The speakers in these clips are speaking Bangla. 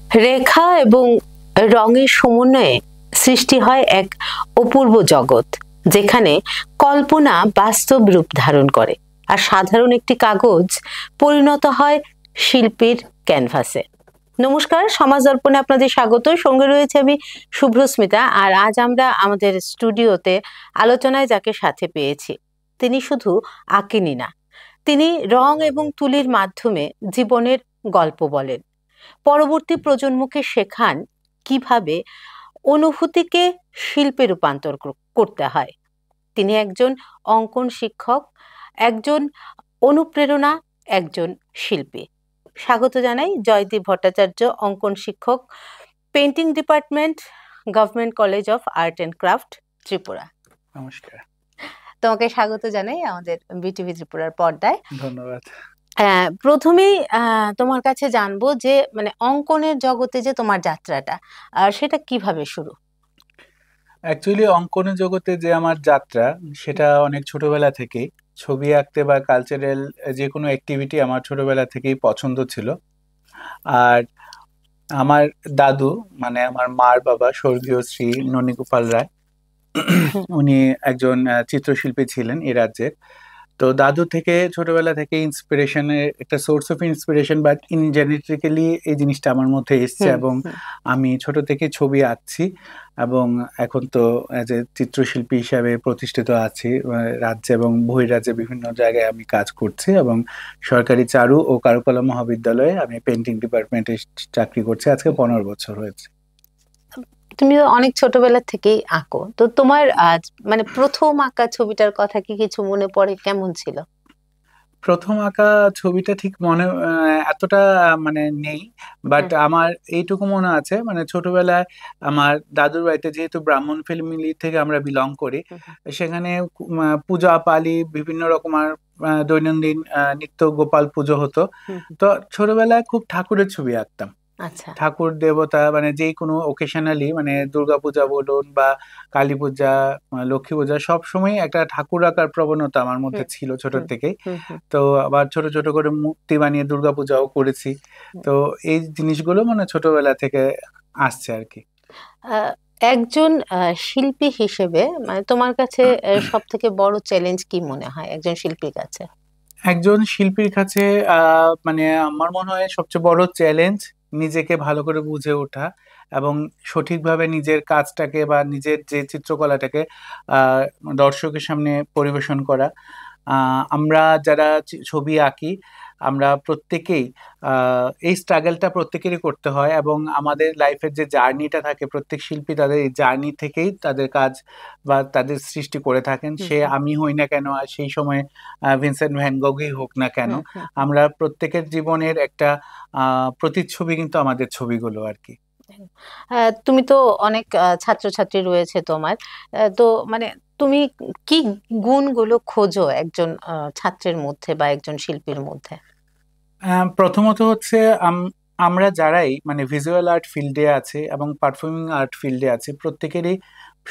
রেখা এবং রঙের সমন্বয়ে সৃষ্টি হয় এক অপূর্ব জগৎ, যেখানে কল্পনা বাস্তব রূপ ধারণ করে আর সাধারণ একটি কাগজ পরিণত হয় শিল্পীর ক্যানভাসে। নমস্কার, সমাজ দর্পণে আপনাদের স্বাগত। সঙ্গে রয়েছে আমি শুভ্রস্মিতা। আর আজ আমরা আমাদের স্টুডিওতে আলোচনায় যাকে সাথে পেয়েছি, তিনি শুধু আঁকেনি না, তিনি রং এবং তুলির মাধ্যমে জীবনের গল্প বলেন, পরবর্তী প্রজন্মকে শেখান কিভাবে অনুভূতিকে শিল্পে রূপান্তর করতে হয়। তিনি একজন অঙ্কন শিক্ষক, একজন অনুপ্রেরণা, একজন শিল্পী। স্বাগত জানাই জয়দীপ ভট্টাচার্য, অঙ্কন শিক্ষক, painting department, government college of art and craft, Tripura. নমস্কার। তোমাকে স্বাগত জানাই আমাদের বিটিভি ত্রিপুরার পর্দায়। ধন্যবাদ। প্রথমেই তোমার কাছে জানবো যে মানে অঙ্কনের জগতে যে তোমার যাত্রাটা, সেটা কিভাবে শুরু? অ্যাকচুয়ালি অঙ্কনের জগতে যে আমার যাত্রা, সেটা অনেক ছোটবেলা থেকেই। ছবি আঁকতে বা কালচারাল যে কোনো অ্যাক্টিভিটি আমার ছোটবেলা থেকেই পছন্দ ছিল। আর আমার দাদু, মানে আমার মার বাবা, স্বর্গীয় শ্রী ননীগোপাল রায়, উনি একজন চিত্রশিল্পী ছিলেন এই রাজ্যের। তো দাদু থেকে ছোটবেলা থেকে ইন্সপিরেশনের একটা source of inspiration, but in genetically এই জিনিসটা আমার মধ্যে এসছে এবং আমি ছোট থেকে ছবি আঁকছি এবং এখন তো অ্যাজ এ চিত্রশিল্পী হিসাবে প্রতিষ্ঠিত আছি রাজ্যে এবং বহির্রাজ্যে বিভিন্ন জায়গায় আমি কাজ করছি এবং সরকারি চারু ও কারুকলা মহাবিদ্যালয়ে আমি পেন্টিং ডিপার্টমেন্টে চাকরি করছি। আজকে 15 বছর হয়েছে। তুমি অনেক ছোটবেলা থেকেই আঁকো, তো তোমার মানে প্রথম আঁকা ছবিটার কথা কি কিছু মনে পড়ে? কেমন ছিল প্রথম আঁকা ছবিটা? ঠিক মনে এতটা মানে নেই, বাট আমার এইটুকু মনে আছে, মানে ছোটবেলায় আমার দাদুর বাড়িতে, যেহেতু ব্রাহ্মণ ফ্যামিলি থেকে আমরা বিলং করি, সেখানে পূজা পালি বিভিন্ন রকমের দৈনন্দিন নিত্য গোপাল পুজো হতো। তো ছোটবেলায় খুব ঠাকুরের ছবি আঁকতাম। ঠাকুর দেবতা, মানে যে কোনো ওকেশনালি, মানে দুর্গাপূজা বলুন বা কালী পূজা, লক্ষ্মী পূজা, সবসময় একটা ঠাকুর আঁকার প্রবণতা আমার মধ্যে ছিল ছোট থেকেই। তো আবার ছোট ছোট করে মূর্তি বানিয়ে দুর্গাপূজাও করেছি। তো এই জিনিসগুলো মানে ছোটবেলা থেকে আসছে আর কি। একজন শিল্পী হিসেবে মানে তোমার কাছে সব থেকে বড় চ্যালেঞ্জ কি মনে হয় একজন শিল্পীর কাছে? একজন শিল্পীর কাছে মানে আমার মনে হয় সবচেয়ে বড় চ্যালেঞ্জ নিজেকে ভালো করে বুঝে ওঠা এবং সঠিকভাবে নিজের কাজটাকে বা নিজের যে চিত্রকলাটাকে দর্শকের সামনে পরিবেশন করা। আমরা যারা ছবি আঁকি, আমরা প্রত্যেকেই এই স্ট্রাগলটা প্রত্যেকেরই করতে হয় এবং আমাদের লাইফের যে জার্নিটা থাকে, প্রত্যেক শিল্পী তাদের এই জার্নি থেকেই তাদের কাজ বা তাদের সৃষ্টি করে থাকেন। সে আমি হই না কেন, আর সেই সময় ভিনসেন্ট ভ্যান গগই হোক না কেন, আমরা প্রত্যেকের জীবনের একটা প্রতিচ্ছবি কিন্তু আমাদের ছবিগুলো আর কি। তুমি তো অনেক ছাত্রছাত্রী রয়েছে তোমার, তো মানে তুমি কি গুণগুলো খোঁজো একজন ছাত্রের মধ্যে বা একজন শিল্পীর মধ্যে? প্রথমত হচ্ছে আমরা যারাই মানে ভিজুয়াল আর্ট ফিল্ডে আছে এবং পারফর্মিং আর্ট ফিল্ডে আছে, প্রত্যেকেরই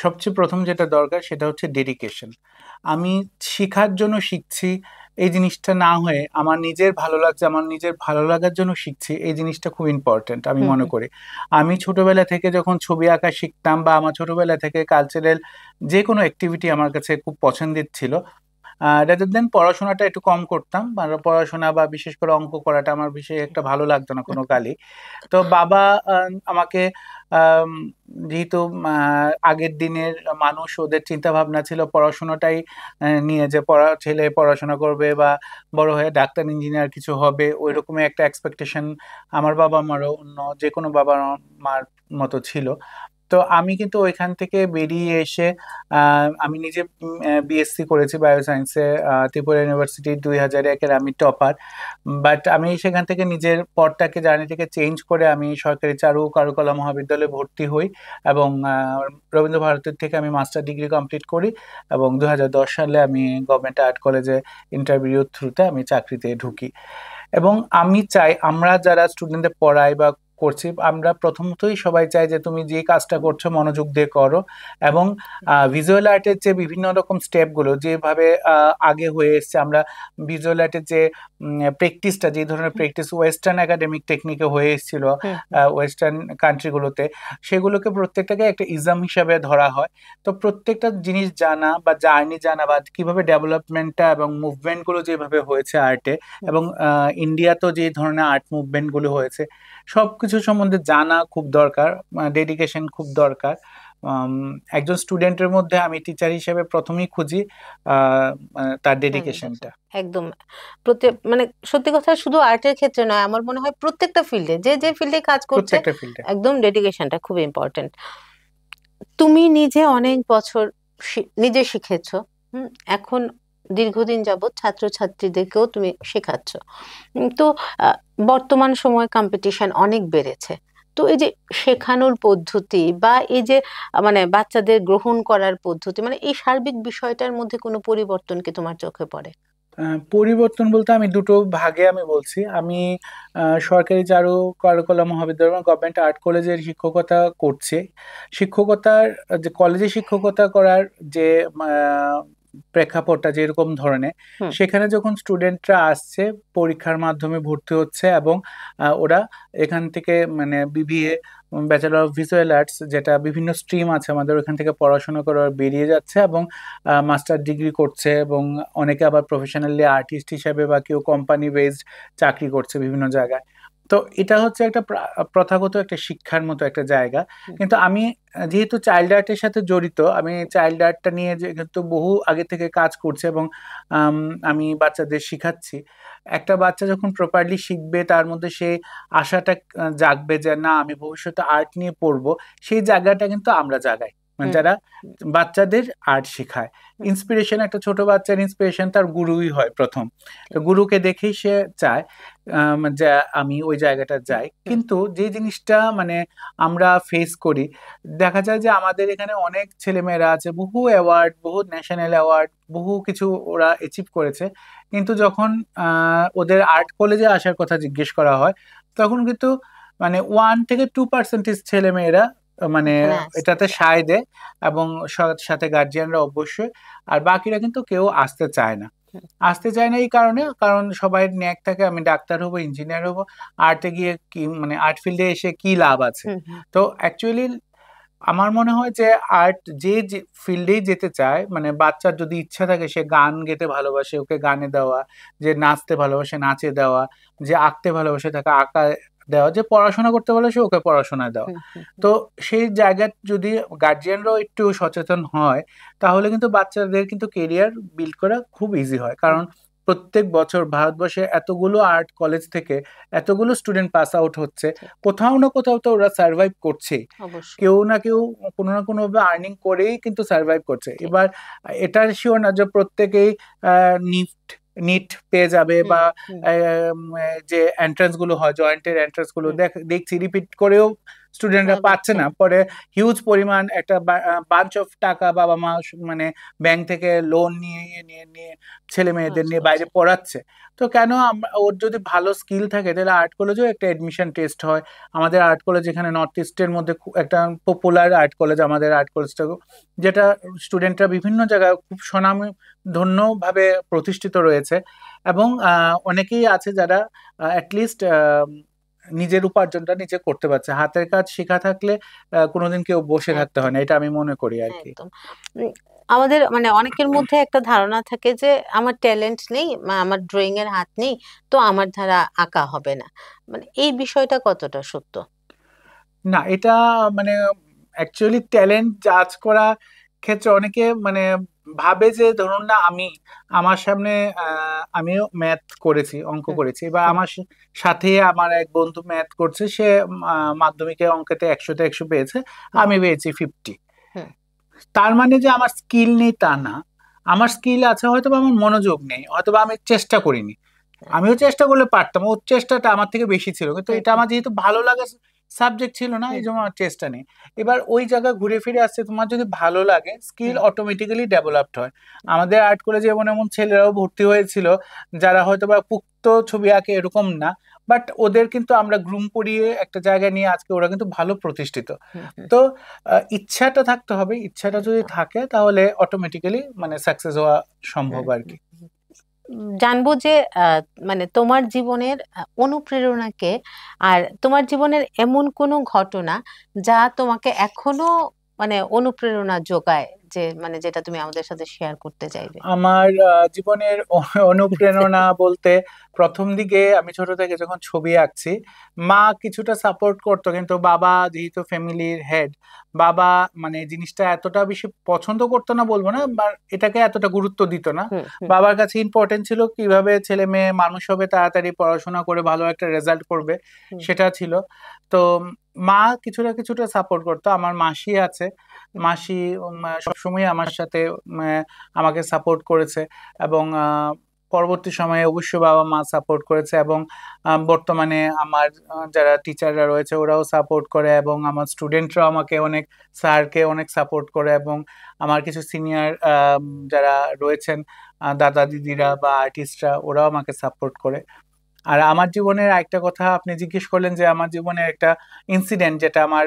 সবচেয়ে প্রথম যেটা দরকার সেটা হচ্ছে ডেডিকেশন। আমি শেখার জন্য শিখছি এই জিনিসটা না হয়ে আমার নিজের ভালো লাগছে, আমার নিজের ভালো লাগার জন্য শিখছি, এই জিনিসটা খুব ইম্পর্টেন্ট আমি মনে করি। আমি ছোটবেলা থেকে যখন ছবি আঁকা শিখতাম বা আমার ছোটবেলা থেকে কালচারাল যে কোনো অ্যাক্টিভিটি আমার কাছে খুব পছন্দের ছিল, রাদার দেন পড়াশোনাটা একটু কম করতাম, পড়াশোনা বা বিশেষ করে অঙ্ক করাটা আমার বিশেষ একটা ভালো লাগতো না কোনো কালই। তো বাবা আমাকে যেহেতু আগের দিনের মানুষ, ওদের চিন্তা ভাবনা ছিল পড়াশোনাটাই নিয়ে, যে ছেলে পড়াশোনা করবে বা বড় হয়ে ডাক্তার ইঞ্জিনিয়ার কিছু হবে, ওই রকমের একটা এক্সপেকটেশন আমার বাবা মারও, অন্য যে কোনো বাবা মার মতো ছিল। তো আমি কিন্তু ওইখান থেকে বেরিয়ে এসে আমি নিজে বিএসসি করেছি বায়োসায়েন্সে, ত্রিপুরা ইউনিভার্সিটি 2001-এর আমি টপার। বাট আমি সেখান থেকে নিজের পথটাকে, জার্নিটাকে চেঞ্জ করে আমি সরকারি চারু কারুকলা মহাবিদ্যালয়ে ভর্তি হই এবং রবীন্দ্র ভারতীর থেকে আমি মাস্টার ডিগ্রি কমপ্লিট করি এবং 2010 সালে আমি গভর্নমেন্ট আর্ট কলেজে ইন্টারভিউ থ্রুতে আমি চাকরিতে ঢুকি। এবং আমি চাই আমরা যারা স্টুডেন্টদের পড়াই বা করছি, আমরা প্রথমতই সবাই চাই যে তুমি যে কাজটা করছো মনোযোগ দিয়ে করো, এবং ভিজুয়াল আর্টের যে বিভিন্ন রকম স্টেপগুলো যেভাবে আগে হয়ে এসছে, আমরা ভিজুয়াল আর্টের যে প্র্যাকটিসটা, যে ধরনের প্র্যাকটিস ওয়েস্টার্ন একাডেমিক টেকনিকে হয়ে এসেছিল ওয়েস্টার্ন কান্ট্রিগুলোতে, সেগুলোকে প্রত্যেকটাকে একটা ইজম হিসাবে ধরা হয়। তো প্রত্যেকটা জিনিস জানা বা জার্নি জানা বা কিভাবে ডেভেলপমেন্টটা এবং মুভমেন্টগুলো যেভাবে হয়েছে আর্টে, এবং ইন্ডিয়াতেও যে ধরনের আর্ট মুভমেন্টগুলো হয়েছে, সবকিছু সম্বন্ধে জানা খুব দরকার, ডেডিকেশন খুব দরকার। একজন স্টুডেন্টের মধ্যে আমি টিচার হিসেবে প্রথমেই খুঁজি তার ডেডিকেশনটা। একদম মানে সত্যি কথা, শুধু আর্টের ক্ষেত্রে নয়, আমার মনে হয় প্রত্যেকটা ফিল্ডে, যে যে ফিল্ডে কাজ করছে, একদম ডেডিকেশনটা খুব ইম্পর্টেন্ট। তুমি নিজে অনেক বছর নিজে শিখেছো, এখন দীর্ঘদিন যাবৎ ছাত্রছাত্রীদেরকেও তুমি শেখাচ্ছ। তো বর্তমান সময়ে কম্পিটিশন অনেক বেড়েছে। তো এই যে শেখানোর পদ্ধতি বা এই যে মানে বাচ্চাদের গ্রহণ করার পদ্ধতি, মানে এই সার্বিক বিষয়টার মধ্যে কোনো পরিবর্তন কি তোমার চোখে পড়ে? পরিবর্তন বলতে আমি দুটো ভাগে আমি বলছি। আমি সরকারি চারু কারুকলা মহাবিদ্যালয় গভর্নমেন্ট আর্ট কলেজের শিক্ষকতা করছি। শিক্ষকতার যে কলেজে শিক্ষকতা করার যে প্রেক্ষাপটটা যেরকম ধরনের, সেখানে যখন স্টুডেন্টরা আসছে পরীক্ষার মাধ্যমে ভর্তি হচ্ছে, এবং ওরা এখান থেকে মানে BBA, bachelor of visual arts, যেটা বিভিন্ন স্ট্রিম আছে আমাদের, ওখান থেকে পড়াশোনা করে বেরিয়ে যাচ্ছে এবং মাস্টার ডিগ্রি করছে, এবং অনেকে আবার প্রফেশনালি আর্টিস্ট হিসেবে বা কেউ কোম্পানি বেসড চাকরি করছে বিভিন্ন জায়গায়। তো এটা হচ্ছে একটা প্রথাগত একটা শিক্ষার মতো একটা জায়গা। কিন্তু আমি যেহেতু চাইল্ড আর্টের সাথে জড়িত, আমি চাইল্ড আর্টটা নিয়ে যেহেতু বহু আগে থেকে কাজ করছি, এবং আমি বাচ্চাদের শিখাচ্ছি। একটা বাচ্চা যখন প্রপারলি শিখবে, তার মধ্যে সেই আশাটা জাগবে যে না, আমি ভবিষ্যতে আর্ট নিয়ে পড়বো, সেই জায়গাটা কিন্তু আমরা জাগাই, মানে যারা বাচ্চাদের আর্ট শেখায়। ইন্সপিরেশন, একটা ছোট বাচ্চার ইন্সপিরেশন তার গুরুই হয় প্রথম। তো গুরুকে দেখেই সে চায় যে আমি ওই জায়গাটা যাই। কিন্তু যে জিনিসটা মানে আমরা ফেস করি, দেখা যায় যে আমাদের এখানে অনেক ছেলেমেয়েরা আছে, বহু অ্যাওয়ার্ড, বহু ন্যাশনাল অ্যাওয়ার্ড, বহু কিছু ওরা অ্যাচিভ করেছে, কিন্তু যখন ওদের আর্ট কলেজে আসার কথা জিজ্ঞেস করা হয়, তখন কিন্তু মানে 1-2% ছেলেমেয়েরা মানে এটাতে সায় দেয়, এবং সাথে গার্জিয়ানরা অবশ্যই, আর বাকিরা কিন্তু কেউ আসতে চায় না। এই কারণে, কারণ সবাই ন্যাক থাকে আমি ডাক্তার হব, ইঞ্জিনিয়ার হব, আর্টে গিয়ে কি মানে আর্ট ফিল্ডে এসে কি লাভ আছে। তো অ্যাকচুয়ালি আমার মনে হয় যে আর্ট যে ফিল্ডেই যেতে চায়, মানে বাচ্চার যদি ইচ্ছা থাকে, সে গান গেতে ভালোবাসে, ওকে গানে দেওয়া, যে নাচতে ভালোবাসে নাচে দেওয়া, যে আঁকতে ভালোবাসে তাকে আঁকা দেওয়া, যে পড়াশোনা করতে ভালোবাসে ওকে পড়াশোনা দেওয়া। তো সেই জায়গায় যদি গার্জিয়ানরাও একটু সচেতন হয়, তাহলে কিন্তু বাচ্চাদের কিন্তু কেরিয়ার বিল্ড করা খুব ইজি হয়। কারণ প্রত্যেক বছর ভারতবর্ষে এতগুলো আর্ট কলেজ থেকে এতগুলো স্টুডেন্ট পাস আউট হচ্ছে, কোথাও না কোথাও তো ওরা সার্ভাইভ করছে, কেউ না কেউ কোনো না কোনো ভাবে আর্নিং করেই কিন্তু সার্ভাইভ করছে। এবার এটা শিওর না যে প্রত্যেকেই নিট পেয়ে যাবে, বা যে এন্ট্রান্স গুলো হয়, জয়েন্টের এন্ট্রান্স গুলো দেখছি রিপিট করেও স্টুডেন্টরা পাচ্ছে না, পরে হিউজ পরিমাণ একটা বাঞ্চ অফ টাকা বাবা মা মানে ব্যাংক থেকে লোন নিয়ে ছেলে মেয়েদের নিয়ে বাইরে পড়াচ্ছে। তো কেন ওর যদি ভালো স্কিল থাকে, তাহলে আর্ট কলেজেও একটা এডমিশন টেস্ট হয়। আমাদের আর্ট কলেজ এখানে নর্থ ইস্টের মধ্যে একটা পপুলার আর্ট কলেজ, আমাদের আর্ট কলেজটা, যেটা স্টুডেন্টরা বিভিন্ন জায়গায় খুব স্বনামধন্যভাবে প্রতিষ্ঠিত রয়েছে, এবং অনেকেই আছে যারা অ্যাটলিস্ট নিজের উপার্জনটা নিজে করতে পারছে। হাতের কাজ শেখা থাকলে কোনোদিন কেউ বসে থাকতে হয় না, এটা আমি মনে করি আর কি। আমাদের মানে অনেকের মধ্যে একটা ধারণা থাকে যে আমার ট্যালেন্ট নেই, আমার ড্রয়িং এর হাত নেই, তো আমার দ্বারা আঁকা হবে না। মানে এই বিষয়টা কতটা সত্য? না, এটা মানে অ্যাকচুয়ালি ট্যালেন্ট জাজ করা ক্ষেত্রে অনেকে মানে ভাবে যে ধরুন না, আমার সামনে আমিও ম্যাথ করেছি, অঙ্ক করেছি, বা আমার সাথে আমার এক বন্ধু ম্যাথ করছে, সে মাধ্যমিকে অঙ্কেতে 100-তে 100 পেয়েছে, আমি পেয়েছি 50। তার মানে যে আমার স্কিল নেই তা না, আমার স্কিল আছে, হয়তো আমার মনোযোগ নেই, হয়তো আমি চেষ্টা করিনি। আমিও চেষ্টা করলে পারতাম, ওর চেষ্টাটা আমার থেকে বেশি ছিল, কিন্তু এটা আমার যেহেতু ভালো লাগে সাবজেক্ট ছিল না, এই জন্য আমার চেষ্টা নেই। এবার ওই জায়গায় ঘুরে ফিরে আসছে, তোমার যদি ভালো লাগে স্কিল অটোমেটিক্যালি ডেভেলপড হয়। আমাদের আর্ট কলেজে এমন এমন ছেলেরাও ভর্তি হয়েছিল যারা হয়তো বা পুক্ত ছবি আঁকে এরকম না, বাট ওদের কিন্তু আমরা গ্রুম করিয়ে একটা জায়গায় নিয়ে আজকে ওরা কিন্তু ভালো প্রতিষ্ঠিত। তো ইচ্ছাটা থাকতে হবে, ইচ্ছাটা যদি থাকে তাহলে অটোমেটিক্যালি মানে সাকসেস হওয়া সম্ভব আর কি। জানবো যে মানে তোমার জীবনের অনুপ্রেরণাকে, আর তোমার জীবনের এমন কোনো ঘটনা যা তোমাকে এখনো মানে অনুপ্রেরণা যোগায়, যে মানে যেটা তুমি আমাদের সাথে শেয়ার করতে চাইবে। আমার জীবনের অনুপ্রেরণা বলতে, প্রথম দিকে আমি ছোট থেকে যখন ছবি আঁকছি, মা কিছুটা সাপোর্ট করতো, কিন্তু বাবা যেহেতু ফ্যামিলির হেড, বাবা মানে জিনিসটা এতটা বেশি পছন্দ করতো না বলবো না, বা এটাকে এতটা গুরুত্ব দিত না। বাবার কাছে ইম্পর্টেন্ট ছিল কিভাবে ছেলে মেয়ে মানুষ হবে, তাড়াতাড়ি পড়াশোনা করে ভালো একটা রেজাল্ট করবে, সেটা ছিল। তো মা কিছুটা কিছুটা সাপোর্ট করতো। আমার মাসি আছে, মাসি সবসময় আমার সাথে আমাকে সাপোর্ট করেছে, এবং পরবর্তী সময়ে অবশ্যই বাবা মা সাপোর্ট করেছে, এবং বর্তমানে আমার যারা টিচাররা রয়েছে ওরাও সাপোর্ট করে, এবং আমার স্টুডেন্টরাও আমাকে অনেক, স্যারকে অনেক সাপোর্ট করে, এবং আমার কিছু সিনিয়র যারা রয়েছেন দাদা দিদিরা বা আর্টিস্টরা, ওরাও আমাকে সাপোর্ট করে। আর আমার জীবনের একটা কথা আপনি জিজ্ঞেস করলেন যে আমার জীবনের একটা ইনসিডেন্ট যেটা আমার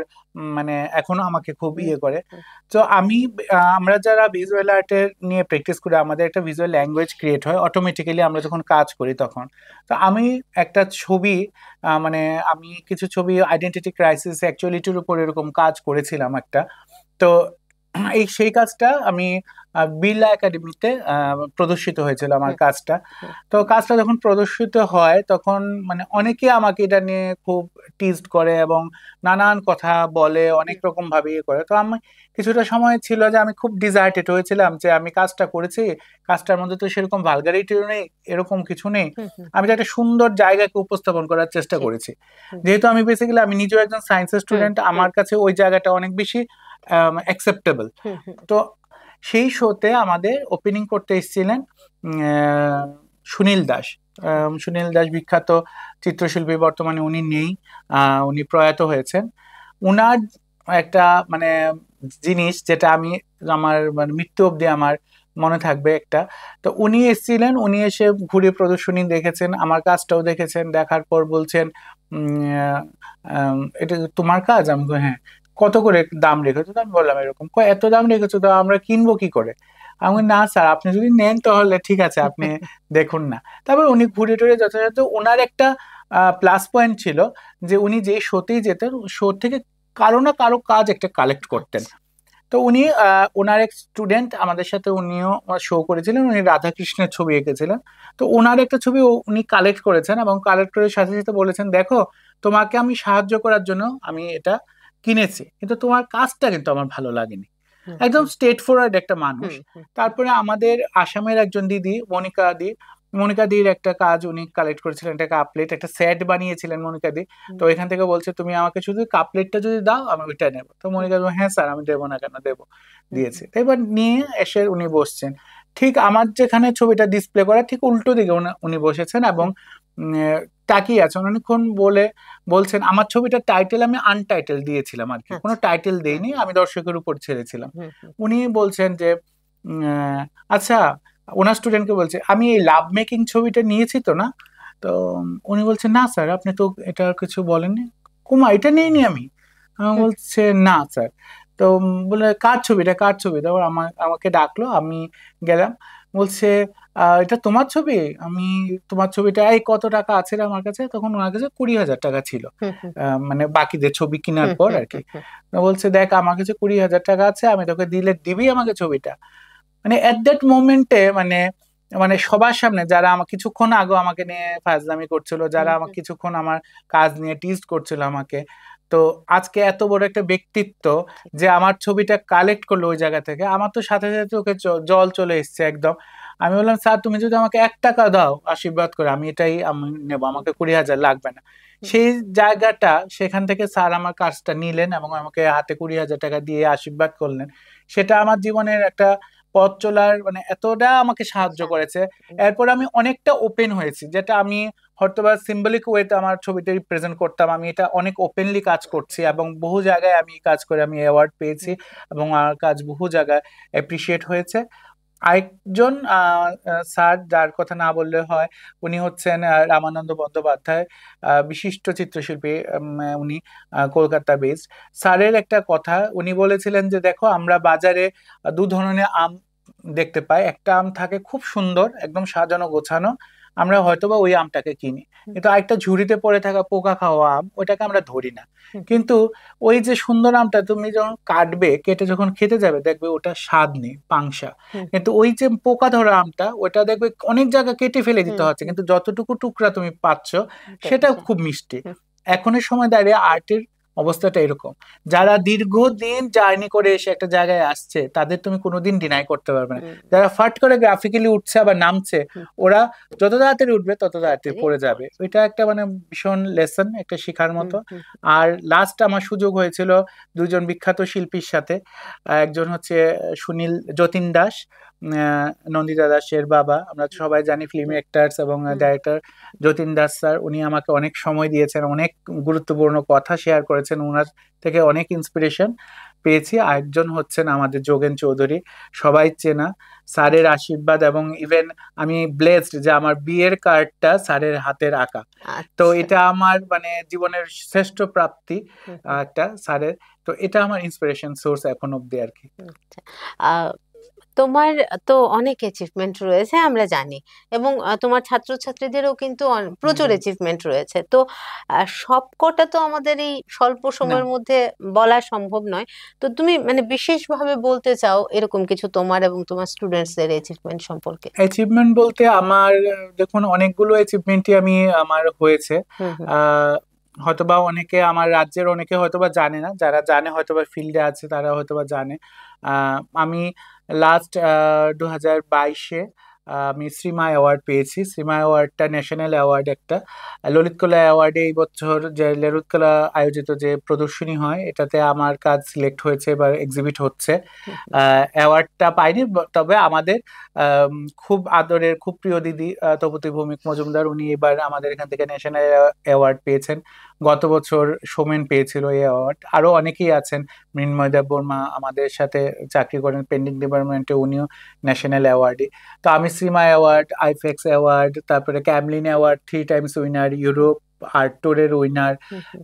মানে এখনো আমাকে খুব ইয়ে করে। তো আমরা যারা ভিজুয়াল আর্টের নিয়ে প্র্যাকটিস করি, আমাদের একটা ভিজুয়াল ল্যাঙ্গুয়েজ ক্রিয়েট হয় অটোমেটিক্যালি আমরা যখন কাজ করি তখন। তো আমি একটা ছবি মানে আমি কিছু ছবি আইডেন্টিটি ক্রাইসিস অ্যাকচুয়ালিটির উপর এরকম কাজ করেছিলাম একটা। তো সেই কাজটা আমি বিড়লা একাডেমিতে প্রদর্শিত হয়েছিল আমার কাজটা। তো কাজটা যখন প্রদর্শিত হয় তখন মানে অনেকে আমাকে এটা নিয়ে খুব টিজড করে এবং নানান কথা বলে, অনেক রকম ভাবে ইয়ে করে। তো আমি কিছুটা সময় ছিল যে আমি খুব ডিজার্টেড হয়েছিলাম যে আমি কাজটা করেছি, কাজটার মধ্যে তো সেরকম ভালগারিটিও নেই, এরকম কিছু নেই, আমি তো একটা সুন্দর জায়গাকে উপস্থাপন করার চেষ্টা করেছি। যেহেতু আমি বেসিক্যালি আমি নিজেও একজন সায়েন্সের স্টুডেন্ট, আমার কাছে ওই জায়গাটা অনেক বেশি অ্যাকসেপ্টেবল। তো সেই শোতে আমাদের ওপেনিং করতে এসেছিলেন সুনীল দাস। সুনীল দাস বিখ্যাত চিত্রশিল্পী, বর্তমানে উনি নেই, উনি প্রয়াত হয়েছেন। উনার একটা মানে জিনিস যেটা আমি আমার মানে মৃত্যু অবধি আমার মনে থাকবে একটা। তো উনি এসেছিলেন, উনি এসে ঘুরে প্রদর্শনী দেখেছেন, আমার কাজটাও দেখেছেন, দেখার পর বলছেন এটা তোমার কাজ? আমি হ্যাঁ। কত করে দাম রেখেছো? আমি বললাম এরকম। এত দাম রেখেছো তো আমরা কিনবো কি করে? আমি না স্যার, আপনি যদি নেন তাহলে ঠিক আছে, আপনি দেখুন না। তারপর উনি ঘুরে টুরে যথাযথ, ওনার একটা প্লাস পয়েন্ট ছিল যে উনি যে শোতেই যেতেন, শো থেকে কারো না কারো কাজ একটা কালেক্ট করতেন। তো উনি ওনার এক স্টুডেন্ট আমাদের সাথে, উনিও শো করেছিলেন, উনি রাধাকৃষ্ণের ছবি এঁকেছিলেন। তো ওনার একটা ছবি উনি কালেক্ট করেছেন, এবং কালেক্ট করে সাথে সাথে বলেছেন দেখো, তোমাকে আমি সাহায্য করার জন্য আমি এটা কিনেছি, কিন্তু তোমার কাজটা কিন্তু আমার ভালো লাগেনি। একদম স্ট্রেট ফরওয়ার্ড একটা মানুষ। তারপরে আমাদের আসামের একজন দিদি মনিকা দির একটা কাজ উনি কালেক্ট করেছিলেন, একটা কাপলেট, একটা সেট বানিয়েছিলেন মনিকা দি। তো এখান থেকে বলছে তুমি আমাকে শুধু কাপলেটটা যদি দাও আমি ওইটা নেবো। তো মনিকা দি হ্যাঁ স্যার, আমি দেবো না কেন, দেবো, দিয়েছে। এবার নিয়ে এসে উনি বসছেন, ঠিক আমার যেখানে ছবিটা ডিসপ্লে করা ঠিক উল্টো দিকে উনি বসেছেন, এবং তাকিয়ে আছেন অনেকক্ষণ। বলছেন আমার ছবিটার টাইটেল আমি আনটাইটেল দিয়েছিলাম আর কি, কোনো টাইটেল দেইনি, আমি দর্শকের উপর ছেড়েছিলাম। উনি বলছেন যে আচ্ছা, ওনার স্টুডেন্টকে বলছে আমি এই লাভ মেকিং ছবিটা নিয়েছি তো না? তো উনি বলছে না স্যার, আপনি তো এটা কিছু বলেননি। কুমা, এটা নিইনি আমি। বলছে না স্যার। তো বলে কার ছবিটা, কার ছবি? তারপর আমাকে ডাকলো, আমি গেলাম। বলছে এটা তোমার ছবি? আমি তোমার ছবিটা, এই কত টাকা আছে রে আমার কাছে? তখন ওনার কাছে 20,000 টাকা ছিল, মানে বাকিদের ছবি কেনার পর আর কি। বলছে দেখ, আমার কাছে 20,000 টাকা আছে, আমি তোকে দিবি আমাকে ছবিটা? মানে এট দ্যাট মোমেন্টে মানে মানে সবার সামনে যারা আমার কিছুক্ষণ আগে আমাকে নিয়ে ফাজলামি করছিল, যারা আমাকে কিছুক্ষণ আমার কাজ নিয়ে টিজ করছিল আমাকে, তো আজকে এত বড় একটা ব্যক্তিত্ব যে আমার ছবিটা কালেক্ট করলো ওই জায়গা থেকে, আমার তো সাথে সাথে ওকে জল চলে এসছে একদম। আমি বললাম স্যার, তুমি যদি আমাকে 1 টাকা দাও আশীর্বাদ করে, আমি এটাই আমি নেবো, আমাকে 20,000 লাগবে না। সেই জায়গাটা, সেখান থেকে স্যার আমার কাজটা নিলেন এবং আমাকে হাতে 20,000 টাকা দিয়ে আশীর্বাদ করলেন। সেটা আমার জীবনের একটা পথ চলার মানে এতটা আমাকে সাহায্য করেছে। এরপর আমি অনেকটা ওপেন হয়েছি, যেটা আমি হয়তোবা সিম্বলিক ওয়েতে আমার ছবিতে রিপ্রেজেন্ট করতাম, আমি এটা অনেক ওপেনলি কাজ করছি এবং বহু জায়গায় আমি কাজ করে আমি অ্যাওয়ার্ড পেয়েছি এবং আমার কাজ বহু জায়গায় অ্যাপ্রিসিয়েট হয়েছে। আরেকজন স্যার যার কথা না বললে হয়, উনি হচ্ছেন রামানন্দ বন্দ্যোপাধ্যায়, বিশিষ্ট চিত্রশিল্পী। উনি কলকাতা বেসড। স্যারের একটা কথা উনি বলেছিলেন যে দেখো, আমরা বাজারে দু ধরনের আম দেখতে পাই। একটা আম থাকে খুব সুন্দর, একদম সাজানো গোছানো, আমরা হয়তোবা ওই আমটাকে কিনি, কিন্তু আরেকটা ঝুড়িতে পড়ে থাকা পোকা খাওয়া আম, ওইটাকে আমরা ধরি না। কিন্তু ওই যে সুন্দর আমটা তুমি যখন কাটবে, কেটে যখন খেতে যাবে, দেখবে ওটা স্বাদ নেই, পাংশা। কিন্তু ওই যে পোকা ধরা আমটা, ওটা দেখবে অনেক জায়গা কেটে ফেলে দিতে হচ্ছে, কিন্তু যতটুকু টুকরা তুমি পাচ্ছ সেটা খুব মিষ্টি। এখনের সময় দাঁড়িয়ে আর্টের অবস্থাটা এরকম, যারা দীর্ঘদিন জার্নি করে এসে একটা জায়গায় আসছে, তাদের তুমি কোনোদিন ডিনাই করতে পারবে না। যারা ফাট করে গ্রাফিক্যালি উঠছে আবার নামছে, ওরা যত তাড়াতাড়ি উঠবে তত তাড়াতাড়ি পড়ে যাবে। ওইটা একটা মানে ভীষণ লেসন, একটা শেখার মতো। আর লাস্ট আমার সুযোগ হয়েছিল দুজন বিখ্যাত শিল্পীর সাথে। একজন হচ্ছে সুনীল যতীন দাস, নন্দিতা দাসের বাবা, আমরা সবাই জানি ফিল্ম অ্যাক্টার্স এবং ডাইরেক্টর যতীন দাস স্যার। উনি আমাকে অনেক সময় দিয়েছেন, অনেক গুরুত্বপূর্ণ কথা শেয়ার করেছেন, ওনার থেকে অনেক ইন্সপিরেশন পেয়েছি। আরেকজন হচ্ছেন আমাদের যোগেন চৌধুরী, সবাই চেনা, স্যারের আশীর্বাদ, এবং ইভেন আমি ব্লেসড যে আমার বিয়ের কার্ডটা স্যারের হাতের আঁকা। তো এটা আমার মানে জীবনের শ্রেষ্ঠ প্রাপ্তি একটা স্যারের। তো এটা আমার ইন্সপিরেশন সোর্স এখন অব্দি আর কি। তোমার তো অনেক অ্যাচিভমেন্ট রয়েছে আমরা জানি, এবং তোমার ছাত্রছাত্রীদেরও কিন্তু প্রচুর অ্যাচিভমেন্ট রয়েছে। তো সবকটা তো আমাদের এই স্বল্প সময়ের মধ্যে বলা সম্ভব নয়। তো তুমি মানে বিশেষভাবে বলতে চাও এরকম কিছু তোমার এবং তোমার স্টুডেন্টসদের অ্যাচিভমেন্ট সম্পর্কে? অ্যাচিভমেন্ট বলতে আমার দেখুন অনেকগুলো অ্যাচিভমেন্টই আমি আমার হয়েছে। হয়তোবা অনেকে আমার রাজ্যের অনেকে হয়তোবা জানে না, যারা জানে হয়তোবা ফিল্ডে আছে তারা হয়তোবা জানে। আমি লাস্ট 2022-এ আমি শ্রীমা অ্যাওয়ার্ড পেয়েছি। শ্রীমা অ্যাওয়ার্ডটা ন্যাশনাল অ্যাওয়ার্ড একটা। ললিতকলা অ্যাওয়ার্ডে এই বছর যে ললিতকলা আয়োজিত যে প্রদর্শনী হয়, এটাতে আমার কাজ সিলেক্ট হয়েছে, এবার এক্সিবিট হচ্ছে। অ্যাওয়ার্ডটা পাইনি, তবে আমাদের খুব আদরের খুব প্রিয় দিদি তপতী ভৌমিক মজুমদার, উনি এবার আমাদের এখান থেকে ন্যাশনাল অ্যাওয়ার্ড পেয়েছেন। গত বছর সোমেন পেয়েছিল এই অ্যাওয়ার্ড। আরো অনেকেই আছেন, মৃন্ময় দেব বর্মা আমাদের সাথে চাকরি করেন পেন্ডিং ডিপার্টমেন্টে, উনিও ন্যাশনাল অ্যাওয়ার্ডে। তো আমি শ্রীমা অ্যাওয়ার্ড, আইফেক্স অ্যাওয়ার্ড, তারপরে Camlin award 3 Times winner, Europe art ট্যুরের উইনার,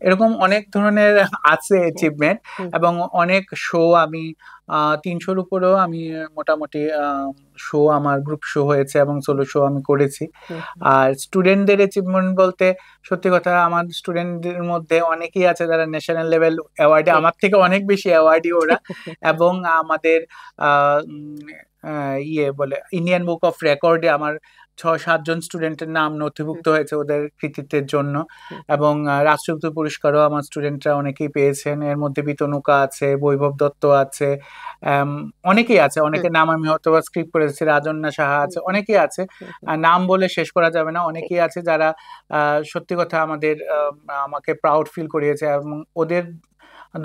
এরকম অনেক ধরনের আছে অ্যাচিভমেন্ট। এবং অনেক শো আমি 300-র উপরেও আমি মোটামুটি শো, আমার গ্রুপ শো হয়েছে এবং সোলো শো আমি করেছি। আর স্টুডেন্টদের অ্যাচিভমেন্ট বলতে সত্যি কথা, আমার স্টুডেন্টদের মধ্যে অনেকেই আছে যারা ন্যাশনাল লেভেল অ্যাওয়ার্ডে, আমার থেকে অনেক বেশি অ্যাওয়ার্ডই ওরা। এবং আমাদের বলে ইন্ডিয়ান বুক অফ রেকর্ডে আমার 6-7 জন স্টুডেন্টের নাম নথিভুক্ত হয়েছে ওদের কৃতিত্বের জন্য। এবং রাষ্ট্রপতি পুরস্কারও আমার স্টুডেন্টরা অনেকেই পেয়েছেন। এর মধ্যে বিতনুকা আছে, বৈভব দত্ত আছে, অনেকেই আছে, অনেকের নাম আমি হয়তো স্ক্রিপ্ট করেছি, রাজন্যা সাহা আছে, অনেকেই আছে, নাম বলে শেষ করা যাবে না। অনেকেই আছে যারা সত্যি কথা আমাকে প্রাউড ফিল করিয়েছে, এবং ওদের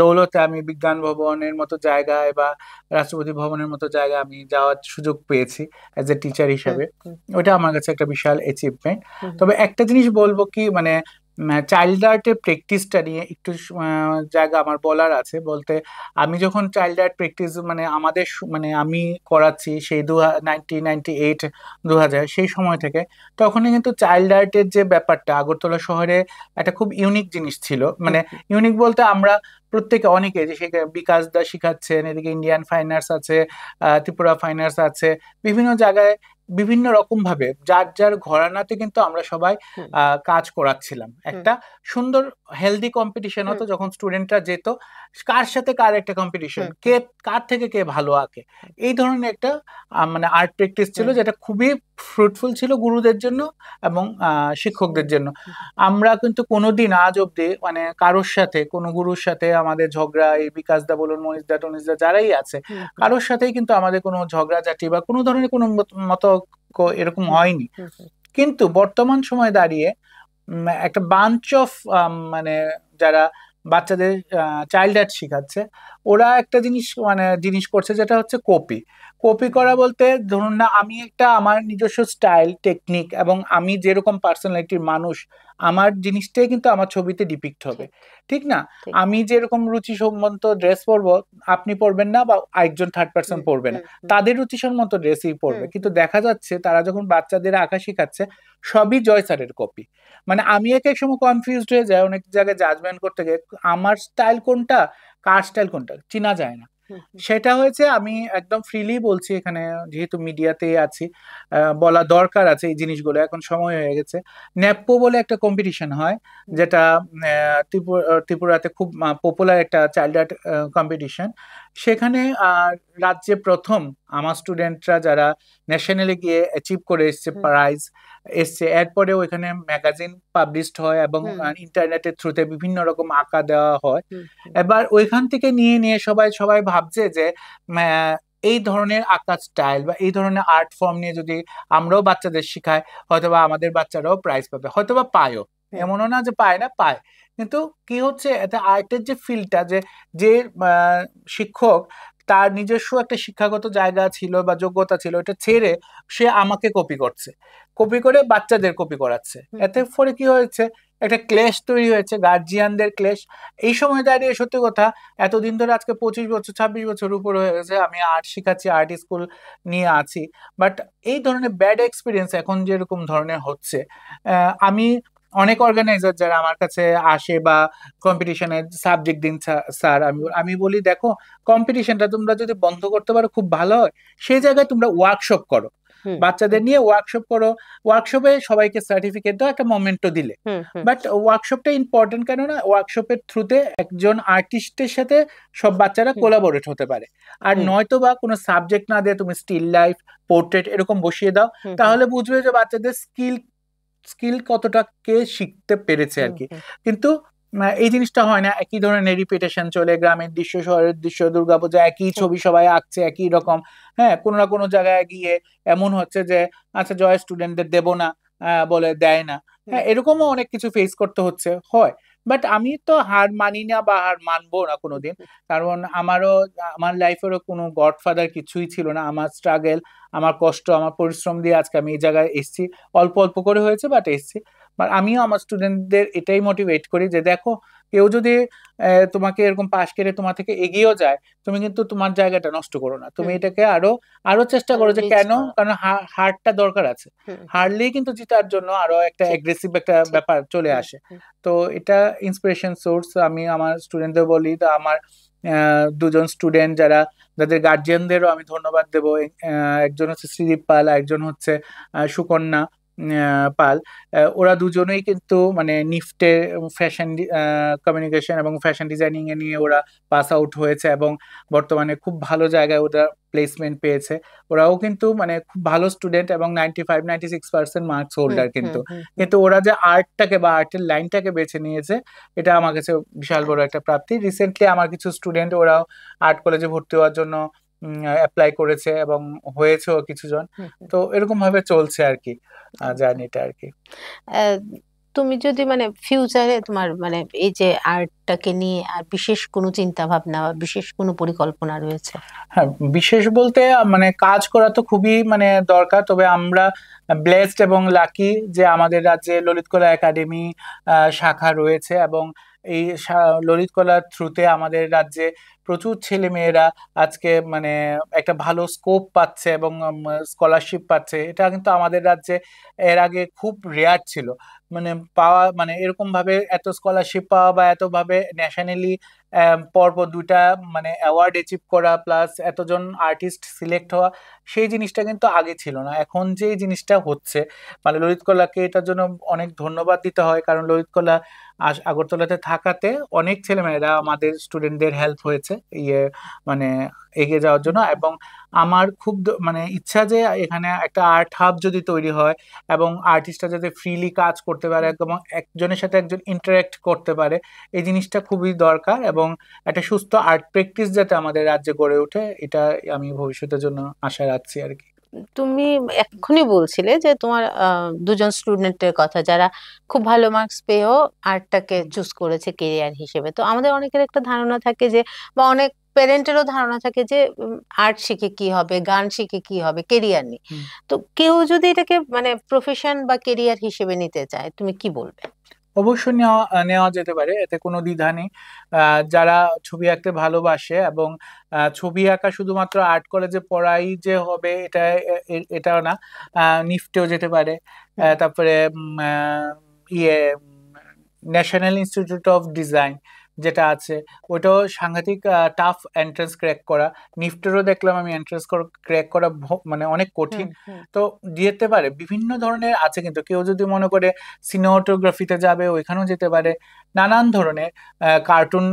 দৌলতে আমি বিজ্ঞান ভবনের মতো জায়গায় বা রাষ্ট্রপতি ভবনের মতো জায়গায় আমি যাওয়ার সুযোগ পেয়েছি অ্যাজ এ টিচার হিসাবে। ওটা আমার কাছে একটা বিশাল অ্যাচিভমেন্ট। তবে একটা জিনিস বলবো কি, মানে চাইল্ড আর্টের প্র্যাকটিসটা নিয়ে একটু জায়গা আমার বলার আছে। বলতে আমি যখন চাইল্ড আর্ট প্র্যাকটিস মানে আমাদের মানে আমি করাচ্ছি সেই 1998-2000 সেই সময় থেকে, তখনই কিন্তু চাইল্ড আর্টের যে ব্যাপারটা আগরতলা শহরে একটা খুব ইউনিক জিনিস ছিল। মানে ইউনিক বলতে আমরা প্রত্যেকে অনেকে, যে বিকাশ দা শিখাচ্ছেন, এদিকে ইন্ডিয়ান ফাইন আর্টস আছে, ত্রিপুরা ফাইন আর্টস আছে, বিভিন্ন জায়গায় বিভিন্ন রকম ভাবে যার যার ঘরানাতে কিন্তু আমরা সবাই কাজ করাচ্ছিলাম। একটা সুন্দর হেলদি কম্পিটিশন হতো যখন স্টুডেন্টরা যেত, কার সাথে কার একটা কম্পিটিশন, কে কার থেকে কে ভালো আঁকে, এই ধরনের একটা মানে আর্ট প্র্যাকটিস ছিল, যেটা খুবই ফ্রুটফুল ছিল গুরুদের জন্য এবং শিক্ষকদের জন্য। আমরা কিন্তু কোনোদিন আজ অব্দি মানে কারোর সাথে, কোনো গুরুর সাথে আমাদের ঝগড়া, এই বিকাশ দা বলুন, মনীষ দা টনিশ দা যারাই আছে, কারোর সাথেই কিন্তু আমাদের কোনো ঝগড়াঝাটি বা কোনো ধরনের কোনো মত এরকম হয়নি। কিন্তু বর্তমান সময় দাঁড়িয়ে একটা বাঞ্চ অফ মানে যারা বাচ্চাদের চাইল্ড আর্ট শিখাচ্ছে, ওরা একটা জিনিস করছে যেটা হচ্ছে কপি করা বলতে ধরুন না আমি একটা আমার নিজস্ব স্টাইল টেকনিক এবং আমি যেরকম পার্সোনালিটির মানুষ আমার জিনিসটাই কিন্তু আমার ছবিতে ডিপিক্ট হবে, ঠিক না? আমি যেরকম রুচি সম্মত ড্রেস পরবো আপনি পরবেন না বা একজন থার্ড পার্সন পরবে না, তাদের রুচি সম্মত ড্রেসই পরবে। কিন্তু দেখা যাচ্ছে তারা যখন বাচ্চাদের আঁকা শেখাচ্ছে সবই জয় স্যারের কপি। মানে আমি এক এক সময় কনফিউজড হয়ে যাই অনেক জায়গায় জাজমেন্ট করতে গিয়ে, আমার স্টাইল কোনটা কার স্টাইল কোনটা চিনা যায় না। সেটা হয়েছে, আমি একদম ফ্রিলি বলছি এখানে যেহেতু মিডিয়াতে আছি, বলা দরকার আছে এই জিনিসগুলো, এখন সময় হয়ে গেছে। ন্যাপপো বলে একটা কম্পিটিশন হয় যেটা ত্রিপুরাতে খুব পপুলার একটা চাইল্ড আর্ট কম্পিটিশন। সেখানে রাজ্যে প্রথম আমার স্টুডেন্টরা যারা ন্যাশনালে গিয়ে অ্যাচিভ করে এসছে প্রাইজ এসছে, এরপরেও এখানে ম্যাগাজিন পাবলিশড হয় এবং ইন্টারনেটের থ্রুতে বিভিন্ন রকম আঁকা দেওয়া হয়। এবার ওইখান থেকে নিয়ে নিয়ে সবাই ভাবছে যে এই ধরনের আঁকার স্টাইল বা এই ধরনের আর্ট ফর্ম নিয়ে যদি আমরাও বাচ্চাদের শিখাই হয়তোবা আমাদের বাচ্চারাও প্রাইজ পাবে, হয়তোবা পায়ও, এমনও না যে পায় না, পায়। কিন্তু কি হচ্ছে এতে আর্টের যে ফিল্ডটা, যে শিক্ষক তার নিজস্ব একটা শিক্ষাগত জায়গা ছিল বা যোগ্যতা ছিল, এটা ছেড়ে সে আমাকে কপি করছে, কপি করে বাচ্চাদের কপি করাচ্ছে। এতে ফলে কি হয়েছে, একটা ক্লেশ তৈরি হয়েছে, গার্জিয়ানদের ক্লেশ। এই সময় দাঁড়িয়ে সত্যি কথা, এতদিন ধরে আজকে 25 বছর 26 বছর উপর হয়ে গেছে আমি আর্ট শিখাচ্ছি, আর্ট স্কুল নিয়ে আছি, বাট এই ধরনের ব্যাড এক্সপিরিয়েন্স এখন যেরকম ধরনের হচ্ছে, আমি অনেক অর্গানাইজার যারা আমার কাছে আসে বা কম্পিটিশনে সাবজেক্ট দিন স্যার, আমি বলি দেখো কম্পিটিশনটা তোমরা যদি বন্ধ করতে পারো খুব ভালো হয়, সেই জায়গায় তোমরা ওয়ার্কশপ করো, বাচ্চাদের নিয়ে ওয়ার্কশপ করো, ওয়ার্কশপে সবাইকে সার্টিফিকেট দাও, একটা মোমেন্টও দিলে। বাট ওয়ার্কশপটা ইম্পর্টেন্ট, কেননা ওয়ার্কশপের থ্রুতে একজন আর্টিস্টের সাথে সব বাচ্চারা কোলাবোরেট হতে পারে। আর নয়তো বা কোনো সাবজেক্ট না দিয়ে তুমি স্টিল লাইফ, পোর্ট্রেট এরকম বসিয়ে দাও, তাহলে বুঝবে যে বাচ্চাদের স্কিল কতটা কে শিখতে পেরেছে আর কি। কিন্তু এই জিনিসটা হয় না, একই ধরনের রিপিটেশন চলে, গ্রামের দৃশ্য শহরের দৃশ্য, দুর্গাপূজা একই ছবি সবাই আঁকছে একই রকম। হ্যাঁ, কোনো না কোনো জায়গায় গিয়ে এমন হচ্ছে যে আচ্ছা জয় স্টুডেন্টদের দেবো না, বলে দেয় না। হ্যাঁ, এরকমও অনেক কিছু ফেস করতে হচ্ছে, হয়। বাট আমি তো হার মানি না বা হার মানবো না কোনোদিন, কারণ আমার লাইফেরও কোনো গডফাদার কিছুই ছিল না। আমার স্ট্রাগল, আমার কষ্ট, আমার পরিশ্রম দিয়ে আজকে আমি এই জায়গায় এসেছি, অল্প অল্প করে হয়েছে বাট এসেছি। বাট আমিও আমার স্টুডেন্টদের এটাই মোটিভেট করি যে দেখো কেউ যদি তোমাকে এরকম পাশ করে তোমার থেকে এগিয়েও যায়, তুমি কিন্তু তোমার জায়গাটা নষ্ট করো না, তুমি এটাকে আরো চেষ্টা করো যে কেন, কারণ হারটা দরকার আছে, হারলেই কিন্তু জিতার জন্য আরো একটা অ্যাগ্রেসিভ একটা ব্যাপার চলে আসে। তো এটা ইন্সপিরেশন সোর্স। আমি আমার স্টুডেন্টদের বলি, তো আমার দুজন স্টুডেন্ট যাদের গার্জিয়ানদেরও আমি ধন্যবাদ দেবো, একজন হচ্ছে শ্রীদীপ পাল, একজন হচ্ছে সুকন্যা পাল। ওরা দুজনেই কিন্তু মানে নিফটে ফ্যাশন কমিউনিকেশন এবং ফ্যাশন ডিজাইনিং এ নিয়ে ওরা পাস আউট হয়েছে এবং বর্তমানে খুব ভালো জায়গায় ওরা প্লেসমেন্ট পেয়েছে। ওরাও কিন্তু মানে খুব ভালো স্টুডেন্ট এবং 95-96% মার্কস হোল্ডার। কিন্তু ওরা যে আর্টটাকে বা আর্টের লাইনটাকে বেছে নিয়েছে, এটা আমার কাছে বিশাল বড় একটা প্রাপ্তি। রিসেন্টলি আমার কিছু স্টুডেন্ট ওরাও আর্ট কলেজে ভর্তি হওয়ার জন্য অ্যাপ্লাই করেছে এবং হয়েছেও কিছুজন। তো এরকম ভাবে চলছে আর কি জার্নিটা আর কি। তুমি যদি মানে ফিউচারে তোমার মানে এই যে আর্টটাকে নিয়ে আর বিশেষ কোনো চিন্তা ভাবনা বা বিশেষ কোনো পরিকল্পনা রয়েছে? হ্যাঁ, বিশেষ বলতে মানে কাজ করা তো খুবই মানে দরকার, তবে আমরা ব্লেসড এবং লাকি যে আমাদের রাজ্যে ললিতকলা একাডেমি শাখা রয়েছে এবং এই ললিতকলার থ্রুতে আমাদের রাজ্যে প্রচুর ছেলে মেয়েরা আজকে মানে একটা ভালো স্কোপ পাচ্ছে এবং স্কলারশিপ পাচ্ছে। এটা কিন্তু আমাদের রাজ্যে এর আগে খুব রেয়ার ছিল, মানে পাওয়া, মানে এরকম ভাবে এত স্কলারশিপ পাওয়া বা এত ভাবে ন্যাশনালি পরপর 2টা মানে অ্যাওয়ার্ড অ্যাচিভ করা প্লাস এতজন আর্টিস্ট সিলেক্ট হওয়া, সেই জিনিসটা কিন্তু আগে ছিল না। এখন যে জিনিসটা হচ্ছে, মানে ললিতকলাকে এটার জন্য অনেক ধন্যবাদ দিতে হয়, কারণ ললিতকলা আগরতলাতে থাকাতে অনেক ছেলেমেয়েরা আমাদের স্টুডেন্টদের হেল্প হয়েছে মানে এগিয়ে যাওয়ার জন্য। এবং আমার খুব মানে ইচ্ছা যে এখানে একটা আর্ট হাব যদি তৈরি হয় এবং আর্টিস্টরা যাতে ফ্রিলি কাজ করতে পারে এবং একজনের সাথে একজন ইন্টারেক্ট করতে পারে, এই জিনিসটা খুবই দরকার। এবং একটা সুস্থ আর্ট প্র্যাকটিস যাতে আমাদের রাজ্যে গড়ে ওঠে, এটা আমি ভবিষ্যতের জন্য আশা রাখছি আর কি। তুমি এক্ষুনি বলছিলে যে তোমার দুজন স্টুডেন্টের কথা যারা খুব ভালো মার্কস পেয়েও আর্টটাকে চুজ করেছে কেরিয়ার হিসেবে। তো আমাদের অনেকের একটা ধারণা থাকে যে, বা অনেক প্যারেন্টেরও ধারণা থাকে যে আর্ট শিখে কি হবে, গান শিখে কি হবে, কেরিয়ার নেই। তো কেউ যদি এটাকে মানে প্রফেশন বা কেরিয়ার হিসেবে নিতে চায়, তুমি কি বলবে? অবশ্যই নেওয়া নেওয়া যেতে পারে, এতে কোনো দ্বিধা নেই। যারা ছবি আঁকতে ভালোবাসে এবং ছবি আঁকা শুধুমাত্র আর্ট কলেজে পড়াই যে হবে এটাও না, নিফটেও যেতে পারে। তারপরে ইয়ে ন্যাশনাল ইনস্টিটিউট অফ ডিজাইন যেটা আছে, ওটাও সাংঘাতিক টাফ এন্ট্রান্স ক্র্যাক করা। নিফটেরও দেখলাম আমি এন্ট্রান্স ক্র্যাক করা মানে অনেক কঠিন। তো যেতে পারে, বিভিন্ন ধরনের আছে, কিন্তু কেউ যদি মনে করে সিনেমাটোগ্রাফিতে যাবে ওইখানেও যেতে পারে। নানান ধরনের কার্টুন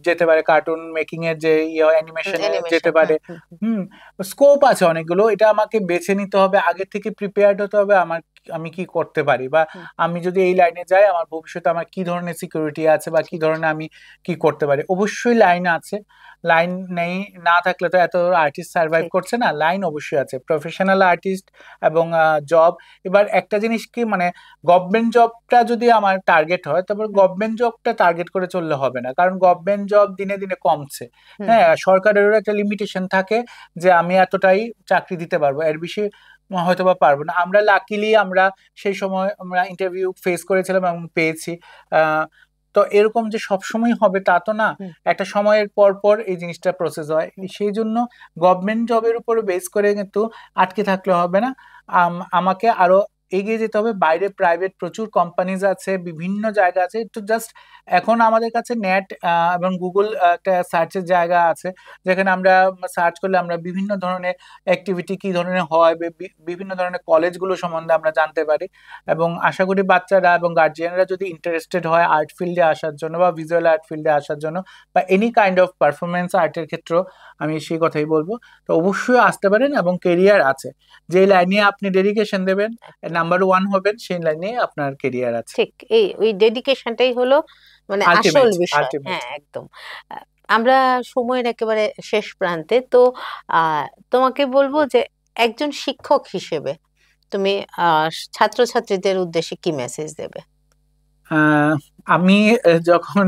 যেতে পারে, কার্টুন মেকিং এর যে অ্যানিমেশনে যেতে পারে। স্কোপ আছে অনেকগুলো, এটা আমাকে বেছে নিতে হবে, আগে থেকে প্রিপেয়ার্ড হতে হবে আমি কি করতে পারি, বা আমি যদি এই লাইনে যাই আমার ভবিষ্যতে আমার কি ধরনের সিকিউরিটি আছে, বা কি ধরনের আমি কি করতে পারি। অবশ্যই লাইন আছে, লাইন নেই না থাকলে তো এত আর্টিস্ট সার্ভাইভ করছে না। লাইন অবশ্যই আছে, প্রফেশনাল আর্টিস্ট এবং জব। এবার একটা জিনিস কি, মানে গভর্নমেন্ট জবটা যদি আমার টার্গেট হয়, তারপর গভর্নমেন্ট জবটা টার্গেট করে চললে হবে না, কারণ গভর্নমেন্ট জব দিনে দিনে কমছে। হ্যাঁ, সরকারেরও একটা লিমিটেশন থাকে যে আমি এতটাই চাকরি দিতে পারবো, এর বেশি হয়তো বা পারবো না। আমরা লাকিলি আমরা সেই সময় আমরা ইন্টারভিউ ফেস করেছিলাম এবং পেয়েছি। তো এরকম যে সবসময় হবে তা তো না, একটা সময়ের পর পর এই জিনিসটা প্রসেস হয়। সেই জন্য গভর্নমেন্ট জবের উপর বেস করে কিন্তু আটকে থাকলে হবে না, আমাকে আরো এগিয়ে যেতে হবে। বাইরে প্রাইভেট প্রচুর কোম্পানিজ আছে, বিভিন্ন জায়গা আছে, তো জাস্ট এখন আমাদের কাছে নেট এবং গুগল একটা সার্চের জায়গা আছে, যেখানে আমরা সার্চ করলে আমরা বিভিন্ন ধরনের অ্যাক্টিভিটি কি ধরনের হয়, বিভিন্ন ধরনের কলেজগুলো সম্বন্ধে আমরা জানতে পারি। এবং আশা করি বাচ্চারা এবং গার্জিয়ানরা যদি ইন্টারেস্টেড হয় আর্ট ফিল্ডে আসার জন্য বা ভিজুয়াল আর্ট ফিল্ডে আসার জন্য বা এনি কাইন্ড অফ পারফরমেন্স আর্টের ক্ষেত্রেও, আমি সেই কথাই বলবো। তো অবশ্যই আসতে পারেন, এবং কেরিয়ার আছে, যে লাইনে আপনি ডেডিকেশন দেবেন, নাম্বার 1 হবেন, সেই লাইনে আপনার কেরিয়ার আছে। ঠিক, ওই ডেডিকেশনটাই হলো মানে আসল বিষয়। হ্যাঁ, একদম। আমরা সময়ের একেবারে শেষ প্রান্তে, তো তোমাকে বলবো যে একজন শিক্ষক হিসেবে তুমি ছাত্রছাত্রীদের উদ্দেশ্যে কি মেসেজ দেবে? আমি যখন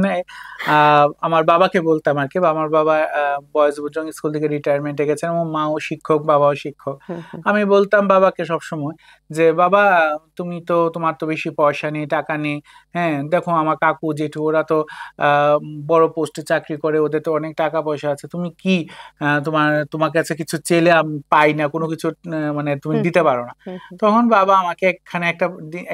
আমার বাবাকে বলতাম আর কি, আমার বাবা বয়েজ বুজং স্কুল থেকে রিটায়ারমেন্টে গেছেন, এবং মাও শিক্ষক, বাবাও শিক্ষক। আমি বলতাম বাবাকে সবসময় যে বাবা, তুমি তো, তোমার তো বেশি পয়সা নেই, টাকা নেই, হ্যাঁ দেখো আমার কাকু জেঠু ওরা তো বড় পোস্টে চাকরি করে, ওদের তো অনেক টাকা পয়সা আছে, তুমি কি তোমার কাছে কিছু চেলে আমি পাই না, কোনো কিছু মানে তুমি দিতে পারো না। তখন বাবা আমাকে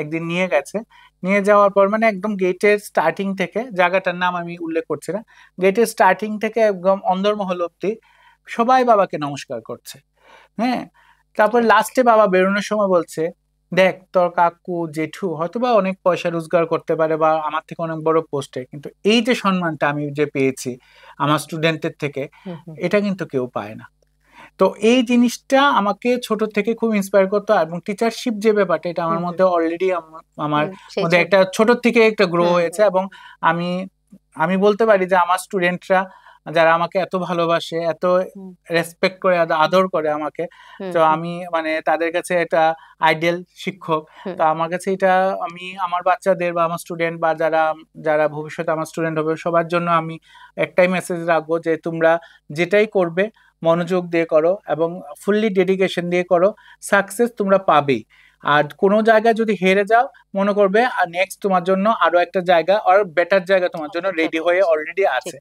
একদিন নিয়ে গেছে, নিয়ে যাওয়ার পর মানে একদম গেটের স্টার্টিং থেকে, জায়গাটার নাম আমি উল্লেখ করছি না, গেটের স্টার্টিং থেকে একদম অন্দরমহল অব্দি সবাই বাবাকে নমস্কার করছে। হ্যাঁ, তারপর লাস্টে বাবা বেরোনোর সময় বলছে, দেখ তোর কাকু জেঠু হয়তোবা অনেক পয়সা রোজগার করতে পারে বা আমার থেকে অনেক বড় পোস্টে, কিন্তু এই যে সম্মানটা আমি যে পেয়েছি আমার স্টুডেন্টের থেকে, এটা কিন্তু কেউ পায় না। তো এই জিনিসটা আমাকে ছোট থেকে খুব ইন্সপায়ার করতো, এবং টিচারশিপ যে ব্যাপারটা, এটা আমার মধ্যে অলরেডি আমার মধ্যে একটা ছোট থেকে একটা গ্রো হয়েছে। এবং আমি বলতে পারি যে আমার স্টুডেন্টরা যারা আমাকে এত ভালোবাসে, এত রেসপেক্ট করে, আদর করে আমাকে, তো আমি মানে তাদের কাছে এটা আইডিয়াল শিক্ষক। তো আমার কাছে এটা, আমি আমার বাচ্চাদের বা আমার স্টুডেন্ট বা যারা যারা ভবিষ্যতে আমার স্টুডেন্ট হবে সবার জন্য আমি একটাই মেসেজ রাখবো, যে তোমরা যেটাই করবে মনোযোগ দিয়ে করো এবং ফুললি ডেডিকেশন দিয়ে করো, সাকসেস তোমরা পাবেই। আর কোনো জায়গায় যদি হেরে যাও, মনে করবে আর নেক্সট তোমার জন্য আরো একটা জায়গা আর বেটার জায়গা তোমার জন্য রেডি হয়ে অলরেডি আছে।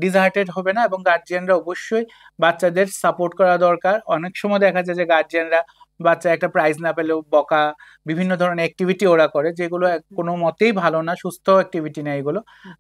ডিসহার্টেড হবে না। এবং গার্জিয়ানরা অবশ্যই বাচ্চাদের সাপোর্ট করা দরকার। অনেক সময় দেখা যায় যে গার্জিয়ানরা বাচ্চা একটা প্রাইজ না পেলেও বকা, বিভিন্ন ধরনের অ্যাক্টিভিটি ওরা করে, যেগুলো কোনো মতেই ভালো না, সুস্থ অ্যাক্টিভিটি না এগুলো।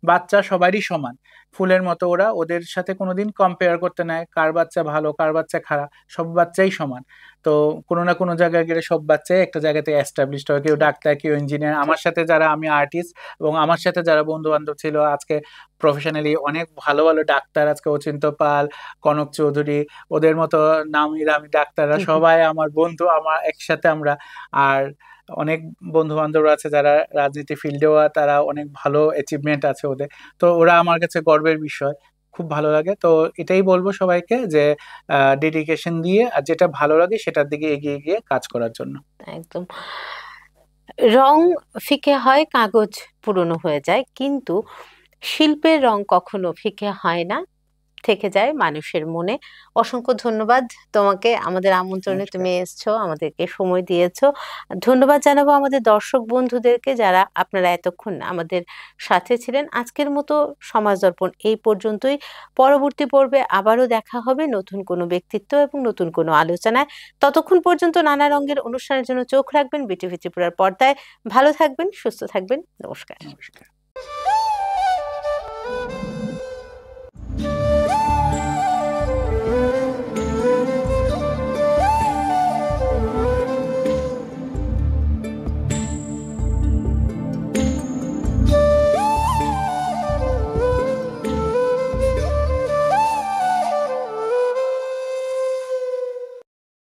বাচ্চা সবারই সমান, ফুলের মতো, ওরা ওদের সাথে কোনোদিন কম্পেয়ার করতে নাই কার বাচ্চা ভালো কার বাচ্চা খারাপ, সব বাচ্চাই সমান। তো কোনো না কোনো জায়গায় গেলে সব বাচ্চাই একটা জায়গাতে এস্টাবলিশড হয়, কেউ ডাক্তার কেউ ইঞ্জিনিয়ার। আমার সাথে যারা, আমি আর্টিস্ট এবং আমার সাথে যারা বন্ধু বান্ধব ছিল আজকে প্রফেশনালি অনেক ভালো ভালো ডাক্তার, আজকে অচিন্ত পাল, কনক চৌধুরী, ওদের মতো নামি দামি ডাক্তাররা সবাই আমার বন্ধু, আমার একসাথে আমরা। আর অনেক বন্ধু বান্ধবরা আছে যারা রাজনীতি ফিল্ডেও, তারা অনেক ভালো অ্যাচিভমেন্ট আছে ওদের। তো ওরা আমার কাছে গর্বের বিষয়, খুব ভালো লাগে। তো এটাই বলবো সবাইকে যে ডেডিকেশন দিয়ে আর যেটা ভালো লাগে সেটার দিকে এগিয়ে গিয়ে কাজ করার জন্য। একদম। রং ফিকে হয়, কাগজ পুরনো হয়ে যায়, কিন্তু শিল্পের রং কখনো ফিকে হয় না, থেকে যায় মানুষের মনে। অসংখ্য ধন্যবাদ তোমাকে, আমাদের আমন্ত্রণে নমস্কার। তুমি এসছো, আমাদেরকে সময় দিয়েছো। ধন্যবাদ জানাবো আমাদের দর্শক বন্ধুদেরকে, যারা আপনারা এতক্ষণ আমাদের সাথে ছিলেন। আজকের মতো সমাজ দর্পণ এই পর্যন্তই। পরবর্তী পর্বে আবারও দেখা হবে নতুন কোনো ব্যক্তিত্ব এবং নতুন কোনো আলোচনায়। ততক্ষণ পর্যন্ত নানা রঙের অনুষ্ঠানের জন্য চোখ রাখবেন বিটিভি ত্রিপুরার পর্দায়। ভালো থাকবেন, সুস্থ থাকবেন। নমস্কার। নমস্কার।